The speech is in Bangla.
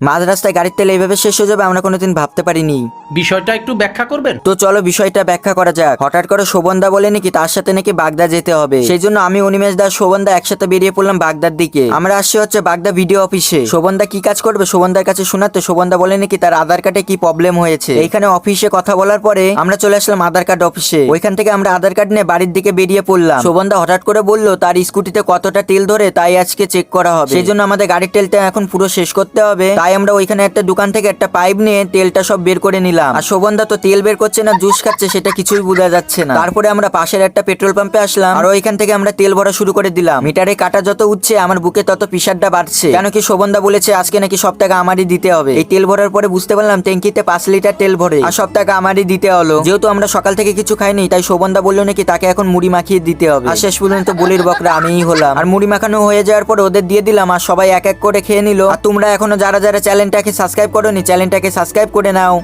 মাঝ রাস্তায় গাড়ির তেল এইভাবে শেষ হয়ে যাবে আমরা কোনোদিন ভাবতে পারিনি। বিষয়টা একটু ব্যাখ্যা করবেন? তো চলো বিষয়টা ব্যাখ্যা করা যাক। হঠাৎ করে শোভনদা বলে নাকি তার সাথে নাকি বাগদা যেতে হবে, সেই জন্য আমি অনিমেষ দা শোভনদা একসাথে বেরিয়ে পড়লাম বাগদার দিকে। আমরা আসছি হচ্ছে বাগদা ভিডিও অফিসে। শোভনদা কি কাজ করবে শোভনদার কাছে শোনাতে, শোভনদা বলে নাকি তার আধার কার্ডে কি প্রবলেম হয়েছে। এইখানে অফিসে কথা বলার পরে আমরা চলে আসলাম আধার কার্ড অফিসে। ওইখান থেকে আমরা আধার কার্ড নিয়ে বাড়ির দিকে বেরিয়ে পড়লাম। শোভনদা হঠাৎ করে বললো তার স্কুটিতে কতটা তেল ধরে তাই আজকে চেক করা হবে, সেই জন্য আমাদের গাড়ির তেলটা এখন পুরো শেষ করতে হবে। তাই আমরা ওইখানে একটা দোকান থেকে একটা পাইপ নিয়ে তেলটা সব বের করে নিলাম। আর শোভনদা তো তেল বের করছে না জুস খাচ্ছে, সেটা কিছুই বোঝা যাচ্ছে না। তারপরে আমরা পাশের একটা পেট্রোল পাম্পে আসলাম আর ওইখান থেকে আমরা তেল ভরা শুরু করে দিলাম। মিটারে কাটা যত উঠছে আমার বুকে তত প্রেসারটা বাড়ছে, কেন কি শোভনদা বলেছে আজকে নাকি সব টাকা আমারই দিতে হবে। এই তেল ভরার পরে বুঝতে পারলাম ট্যাঙ্কিতে 5 লিটার তেল ভরে আর সব টাকা আমারই দিতে হলো। যেহেতু আমরা সকাল থেকে কিছু খাইনি তাই শোভনদা বললো নাকি তাকে এখন মুড়ি মাখিয়ে দিতে হবে। আর শেষ পর্যন্ত বলির বকরা আমিই হলাম। আর মুড়ি মাখানো হয়ে যাওয়ার পর ওদের দিয়ে দিলাম আর সবাই এক এক করে খেয়ে নিল। আর তোমরা এখনো যারা যারা চ্যানেলটাকে সাবস্ক্রাইব করোনি চ্যানেলটাকে সাবস্ক্রাইব করে নাও।